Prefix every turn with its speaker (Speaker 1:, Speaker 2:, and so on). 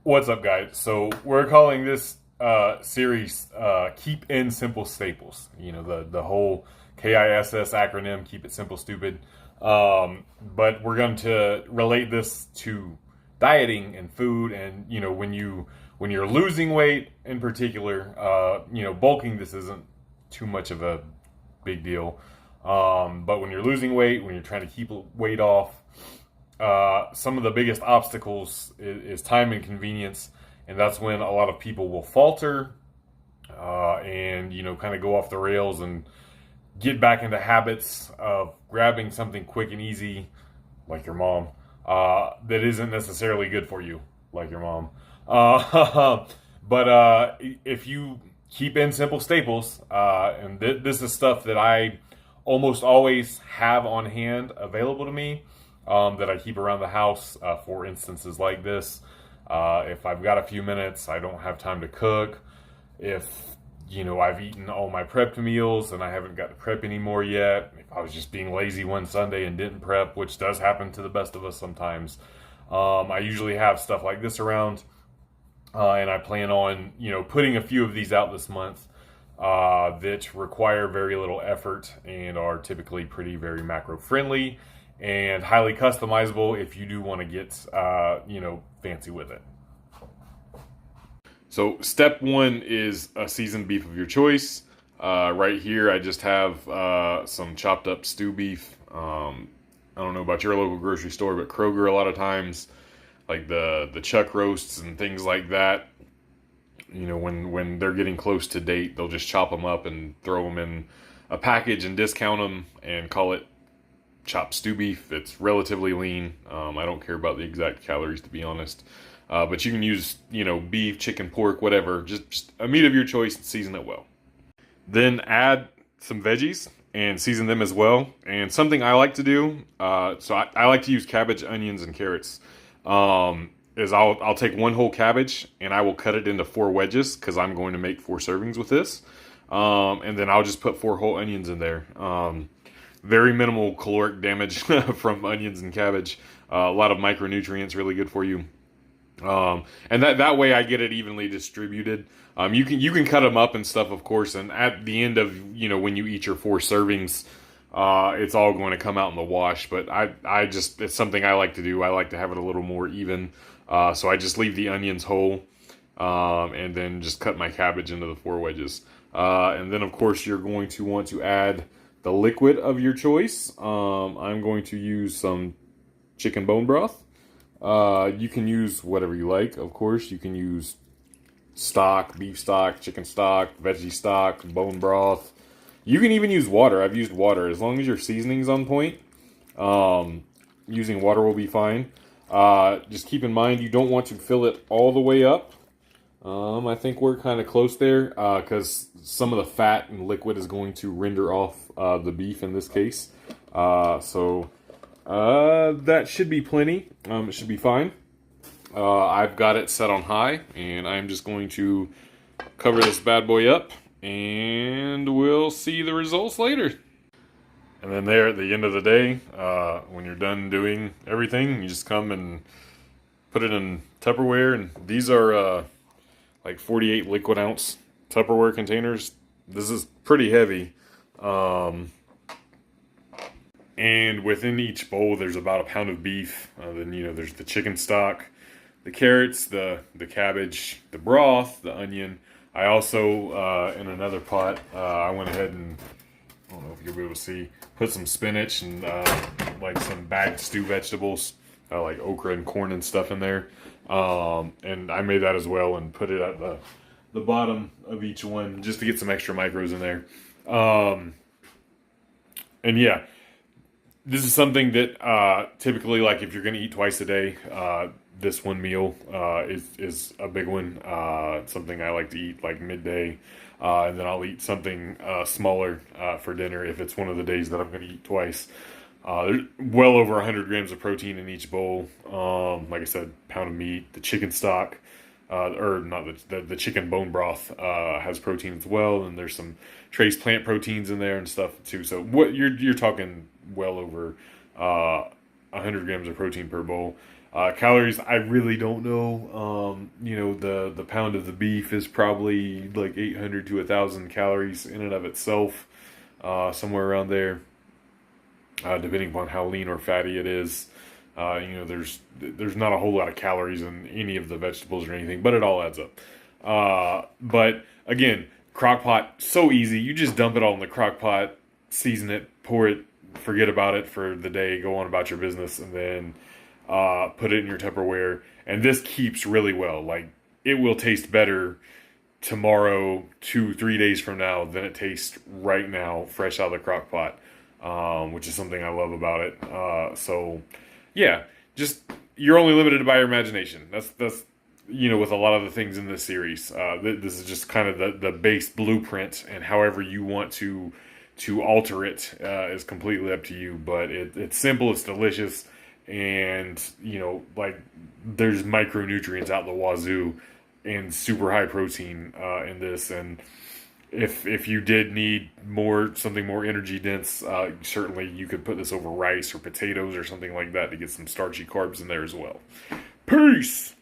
Speaker 1: What's up, guys? So we're calling this series "Keep in Simple Staples." You know, the whole K.I.S.S acronym, "Keep it simple, stupid." But we're going to relate this to dieting and food, and when you're losing weight in particular, bulking. This isn't too much of a big deal, but when you're losing weight, when you're trying to keep weight off, some of the biggest obstacles is time and convenience, and that's when a lot of people will falter and kind of go off the rails and get back into habits of grabbing something quick and easy, like your mom, that isn't necessarily good for you, like your mom. But if you keep in simple staples, and this is stuff that I almost always have on hand available to me, that I keep around the house for instances like this. If I've got a few minutes, I don't have time to cook. If I've eaten all my prepped meals and I haven't got to prep anymore yet. If I was just being lazy one Sunday and didn't prep, which does happen to the best of us sometimes. I usually have stuff like this around, and I plan on putting a few of these out this month that require very little effort and are typically very macro friendly and highly customizable if you do want to get fancy with it. So step one is a seasoned beef of your choice. Right here I just have some chopped up stew beef. I don't know about your local grocery store, but Kroger a lot of times, like the chuck roasts and things like that, when they're getting close to date, they'll just chop them up and throw them in a package and discount them and call it chopped stew beef. It's relatively lean. I don't care about the exact calories, to be honest. But you can use, beef, chicken, pork, whatever. Just a meat of your choice and season it well. Then add some veggies and season them as well. And something I like to do, I like to use cabbage, onions, and carrots. Is I'll take one whole cabbage and I will cut it into 4 wedges because I'm going to make 4 servings with this. And then I'll just put 4 whole onions in there. Very minimal caloric damage from onions and cabbage. A lot of micronutrients, really good for you. And that way I get it evenly distributed. You can cut them up and stuff, of course, and at the end of when you eat your 4 servings, it's all going to come out in the wash. But it's something I like to do. I like to have it a little more even. So I just leave the onions whole, and then just cut my cabbage into the 4 wedges. And then of course you're going to want to add the liquid of your choice. I'm going to use some chicken bone broth. You can use whatever you like, of course. You can use stock, beef stock, chicken stock, veggie stock, bone broth. You can even use water. I've used water. As long as your seasoning's on point, using water will be fine. Just keep in mind you don't want to fill it all the way up. I think we're kind of close there, because some of the fat and liquid is going to render off the beef in this case. So that should be plenty. It should be fine. I've got it set on high, and I'm just going to cover this bad boy up, and we'll see the results later. And then there, at the end of the day, when you're done doing everything, you just come and put it in Tupperware, and these are like 48 liquid ounce Tupperware containers. This is pretty heavy. And within each bowl, there's about a pound of beef. Then, there's the chicken stock, the carrots, the cabbage, the broth, the onion. I also, in another pot, I went ahead and, I don't know if you'll be able to see, put some spinach and like some bagged stew vegetables, like okra and corn and stuff in there. And I made that as well and put it at the bottom of each one just to get some extra micros in there. And yeah, this is something that typically, like if you're going to eat twice a day, this one meal is a big one. Something I like to eat like midday, and then I'll eat something smaller for dinner if it's one of the days that I'm going to eat twice. There's well over 100 grams of protein in each bowl. Like I said, pound of meat, the chicken stock, or not the chicken bone broth has protein as well, and there's some trace plant proteins in there and stuff too. So what you're talking well over 100 grams of protein per bowl. Calories, I really don't know. The pound of the beef is probably like 800 to 1,000 calories in and of itself, somewhere around there, depending upon how lean or fatty it is. There's not a whole lot of calories in any of the vegetables or anything, but it all adds up. But again, crock pot, so easy. You just dump it all in the crock pot, season it, pour it, forget about it for the day, go on about your business, and then put it in your Tupperware. And this keeps really well. Like, it will taste better tomorrow, 2, 3 days from now, than it tastes right now, fresh out of the crock pot, which is something I love about it. Yeah, just you're only limited by your imagination. That's with a lot of the things in this series. This is just kind of the base blueprint, and however you want to alter it is completely up to you. But it's simple, it's delicious, and like there's micronutrients out the wazoo and super high protein in this. And if you did need something more energy dense, certainly you could put this over rice or potatoes or something like that to get some starchy carbs in there as well. Peace.